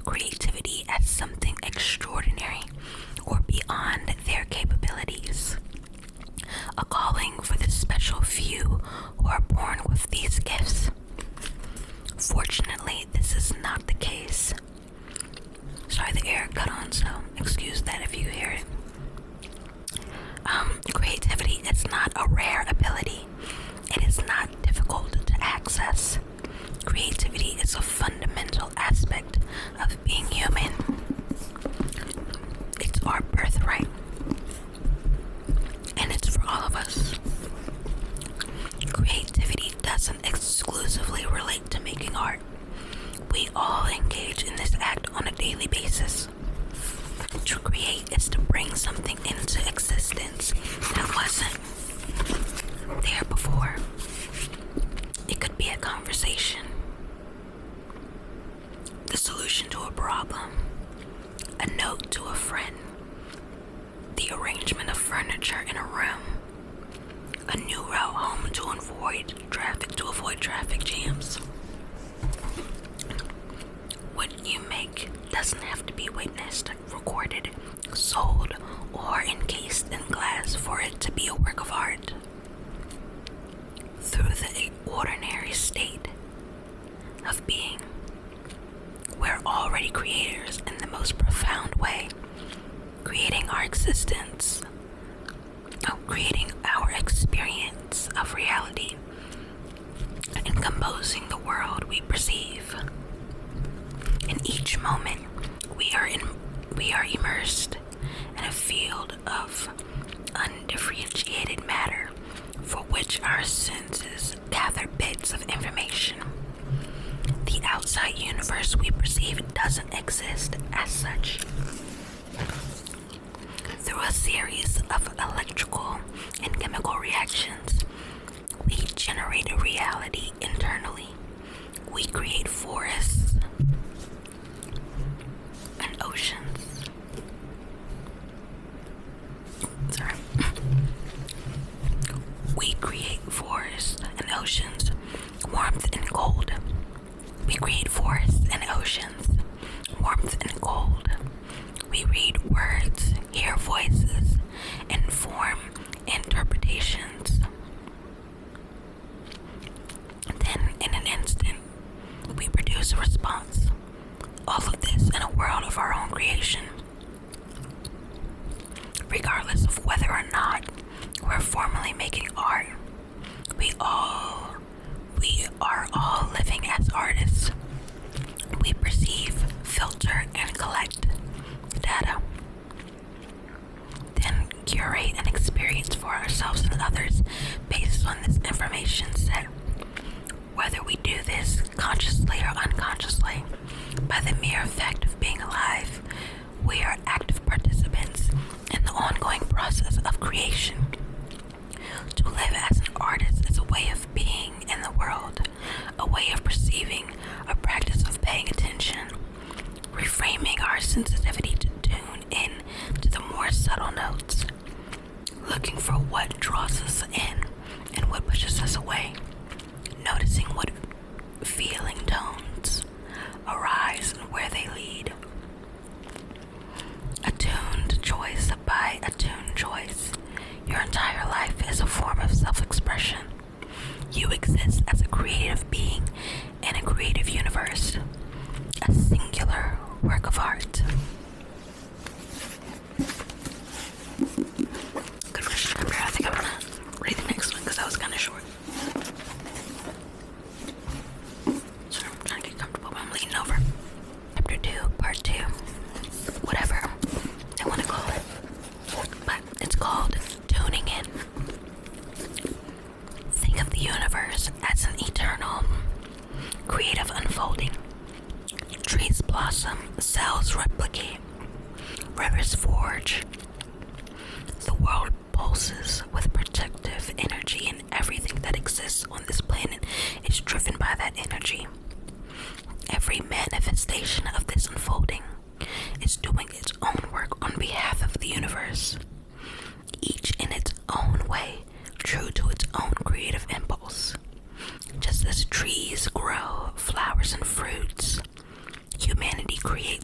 creativity as something extraordinary or beyond their capabilities. A calling for the special few who are born with these gifts. Fortunately, this is not the case. Sorry, the air cut on, so excuse that if you hear it. Creativity is not a rare ability. It is not difficult to access. Creativity is a fundamental aspect of being human. It's our birthright. And it's for all of us. Creativity doesn't exclusively relate to making art. We all engage in this act on a daily basis. To create is to bring something into existence that wasn't there before. It could be a conversation, the solution to a problem, a note to a friend, the arrangement of furniture in a room, a new route home to avoid traffic jams. What you make doesn't have to be witnessed, recorded, sold, or encased in glass for it to be a work of art. Through the ordinary state of being, we're already creators in the most profound way, creating our existence, creating our experience of reality, and composing the world we perceive. In each moment, we are immersed in a field of undifferentiated matter for which our senses gather bits of information. The outside universe we perceive doesn't exist as such. Through a series of electrical and chemical reactions, we generate a reality internally. We create forests and oceans. We create forests and oceans, warmth and cold. We create forests and oceans, warmth and cold. We read words, hear voices, and form interpretations. Then, in an instant, we produce a response. All of this in a world of our own creation. Regardless of whether or not we're formally making art, we are all living as artists. We perceive, filter, and collect data, then curate an experience for ourselves and others based on this information set. Whether we do this consciously or unconsciously, by the mere fact of being alive, we are active participants in the ongoing process of creation. To live as an artist is a way of being in the world, a way of perceiving, a practice of paying attention, reframing our sensitivity to tune in to the more subtle notes, looking for what draws us in and what pushes us away, noticing what feeling tones arise and where they lead. Attuned choice by attuned choice. Your entire life is a form of self-expression. You exist as a creative being in a creative universe, a singular work of art. Good question number. I think I'm gonna read the next one because that was kind of short. So I'm trying to get comfortable, but I'm leaning over. Chapter 2, Part 2. Whatever they want to call it. But it's called Tuning In. Think of the universe as an eternal, creative unfolding. Trees blossom, cells replicate, rivers forge. The world pulses with protective energy, and everything that exists on this planet is driven by that energy. Every manifestation of this unfolding is doing its own work on behalf of the universe, each in its own way, true to its own creative impulse. Just as trees grow flowers and fruits, humanity creates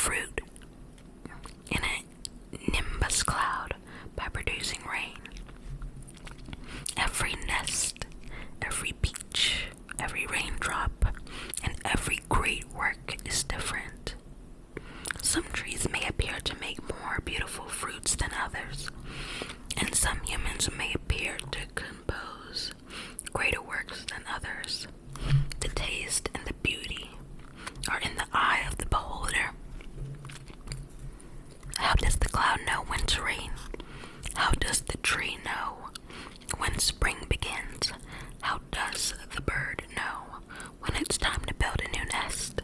fruit in a nimbus cloud by producing rain. Every nest, every peach, every raindrop, and every great work is different. Some trees may appear to make more beautiful fruits than others, and some humans may appear to compose greater works than others. The taste and the beauty are in the eye of the beholder. How does the cloud know when to rain? How does the tree know when spring begins? How does the bird know when it's time to build a new nest?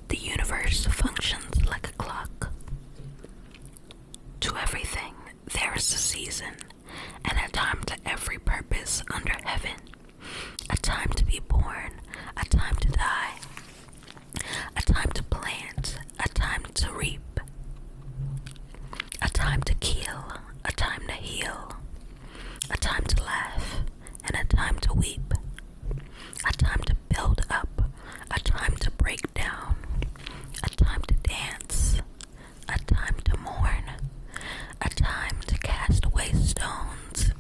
The universe functions like a clock. To everything, there is a season, and a time to every purpose under heaven. A time to be born, a time to die, a time to plant, a time to reap, a time to kill, a time to heal, a time to laugh, and a time to weep, a time to build up, a time to break down, a time to dance, a time to mourn, a time to cast away stones,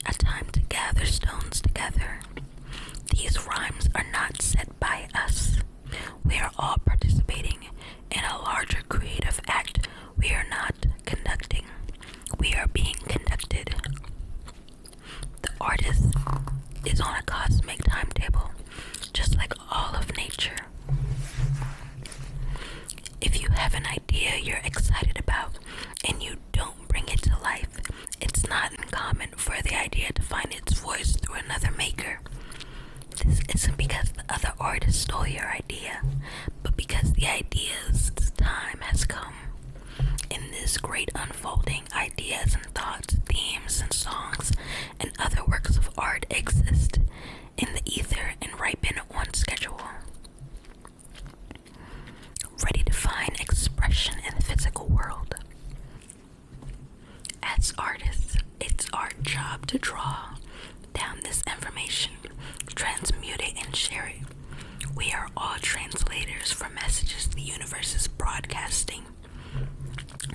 a time to gather stones together. These rhymes are not set by us. We are all participating in a larger creative act we are not conducting. We are being conducted. The artist is on a cosmic timetable, just like all of nature. If you have an idea you're excited about and you don't bring it to life, it's not uncommon for the idea to find its voice through another maker. This isn't because the other artist stole your idea, but because the idea's time has come. In this great unfolding, ideas and thoughts, themes and songs, and other works of art exist in the ether and ripen on schedule, ready to find expression in the physical world. As artists, it's our job to draw down this information, transmute it, and share it. We are all translators for messages the universe is broadcasting.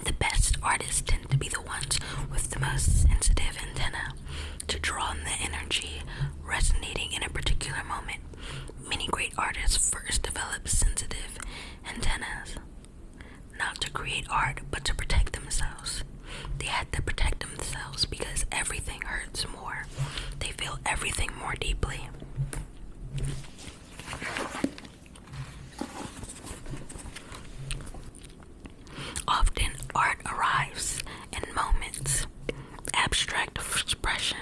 The best artists tend to be the ones with the most sensitive antenna to draw in the energy resonating in a particular moment. Many great artists first developed sensitive antennas, not to create art, but to protect themselves. They had to protect themselves because everything hurts more. They feel everything more deeply. Often art arrives in moments. Abstract expression,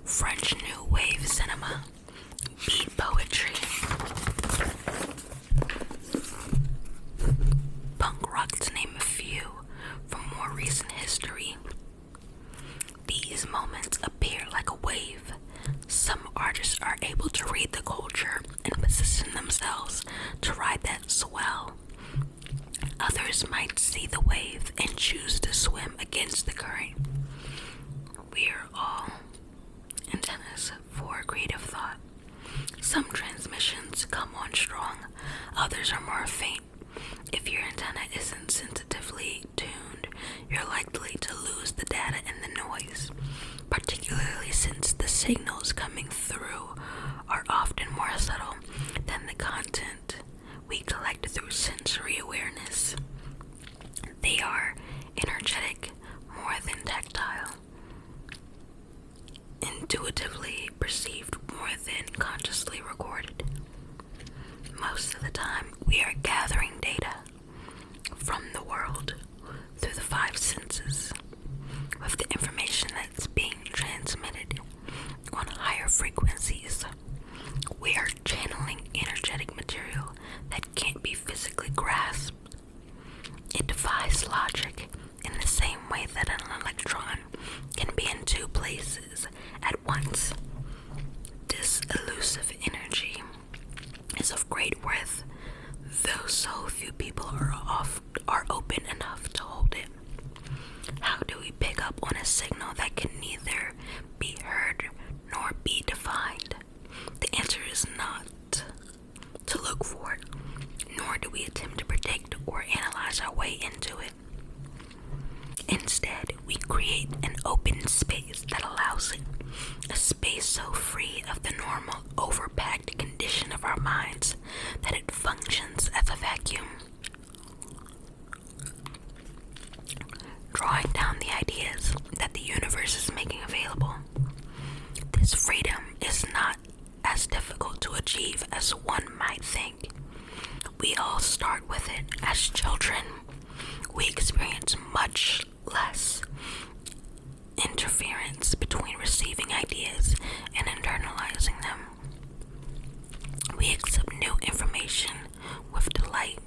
French New Wave cinema, beat poetry, punk rock, to name a few from more recent history. These moments appear like a wave. Some artists are able to read the culture and position themselves to ride that swell. Others might see the wave and choose to swim against the current. We are all antennas for creative thought. Some transmissions come on strong, others are more faint. If your antenna isn't sensitively tuned, you're likely to lose the data and the noise, particularly since the signals coming through are often more subtle than the content we collect through sensory awareness. They are energetic more than tactile, intuitively perceived more than consciously recorded. Most of the time, we are gathering data from the world through the five senses, with the information that's being transmitted on higher frequencies. We are channeling energetic material that can't be physically grasped. It defies logic in the same way that an electron can be in two places at once. This elusive energy is of great worth, though so few people are open enough to hold it. How do we pick up on a signal that can neither be heard nor be defined? The answer is not to look for it, nor do we attempt to predict or analyze our way into it. Instead, we create an open space that allows it, a space so free of the normal, overpacked condition of our minds that it functions as a vacuum, drawing down the ideas that the universe is making available. This freedom is not as difficult to achieve as one might think. We all start with it as children. We experience much less interference between receiving ideas and internalizing them. We accept new information with delight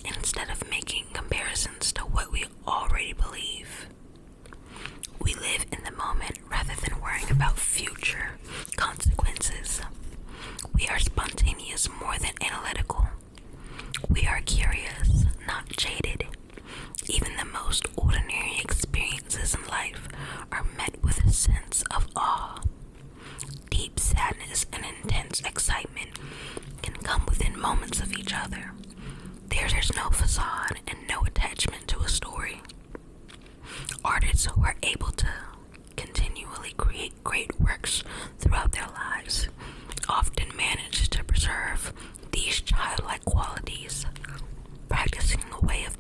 instead of making comparisons to what we already believe. We live in the moment rather than worrying about future consequences. We are spontaneous more than analytical. We are curious, not jaded. Even the most ordinary experiences in life are met with a sense of awe. Deep sadness and intense excitement can come within moments of each other. There's no facade and no attachment to a story. Artists who are able to continually create great works throughout their lives often manage to preserve these childlike qualities, practicing a way of